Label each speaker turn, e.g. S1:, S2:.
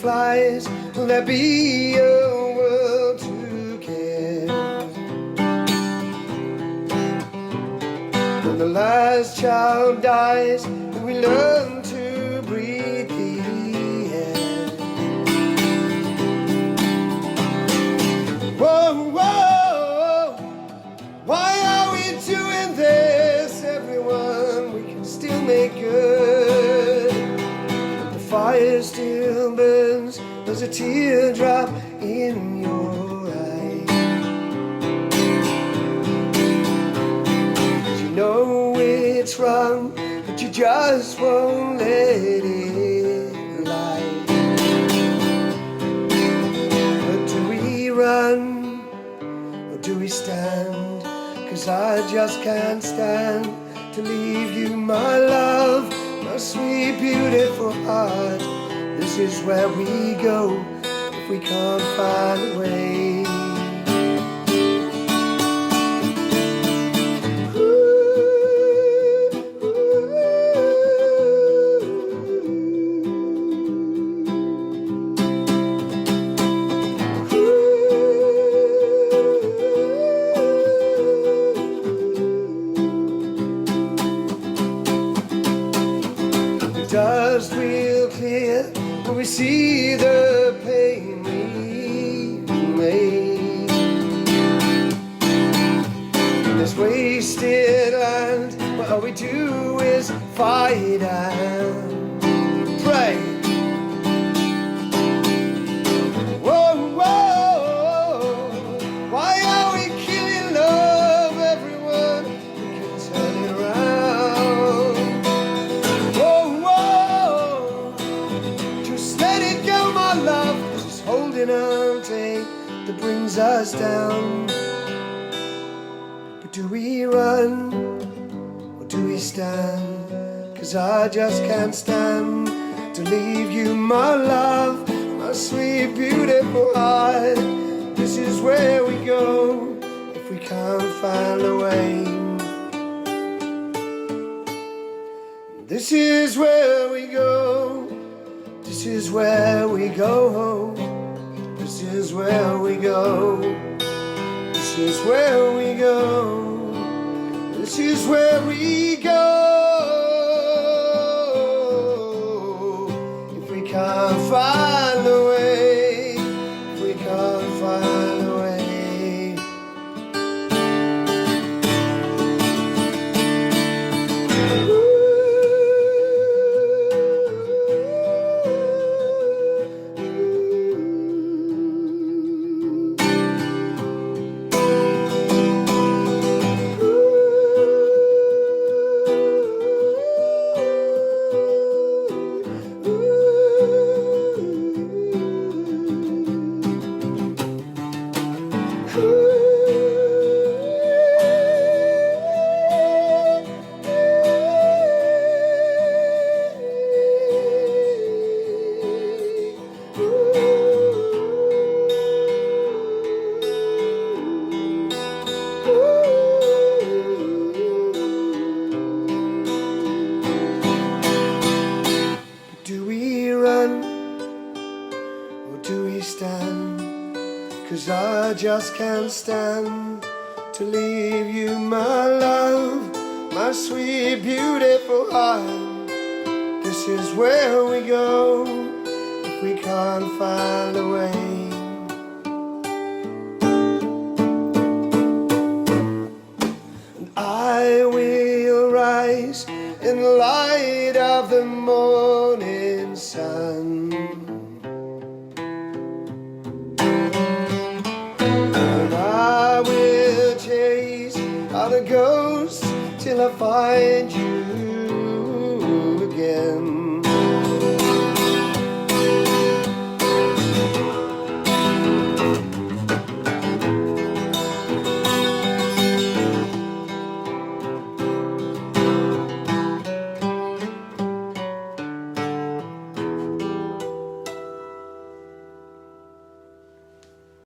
S1: flies, will there be a world to care? When the last child dies, and we learn to breathe the air. Whoa, whoa, why are we doing this, everyone? We can still make good. The fire still burns, there's a teardrop in your eye. You know it's wrong, but you just won't let it lie. But do we run, or do we stand? 'Cause I just can't stand to leave you, my love, my sweet, beautiful heart. This is where we go if we can't find a way. Dust will clear when we see the pain we made. In this wasted land, where all we do is fight and pray. Whoa, whoa, why are we killing love, everyone? We can turn it around. Holding on tight that brings us down. But do we run, or do we stand? 'Cause I just can't stand to leave you, my love, my sweet, beautiful heart. This is where we go if we can't find a way. This is where we go. This is where we go. This is where we go. This is where we go. This is where we go. If we can't find a way, if we can't find a way. Do we run, or do we stand? 'Cause I just can't stand to leave you, my love, my sweet, beautiful heart. This is where we go if we can't find a way. And I will rise in the light of the morning sun. And I will chase all the ghosts till I find you again.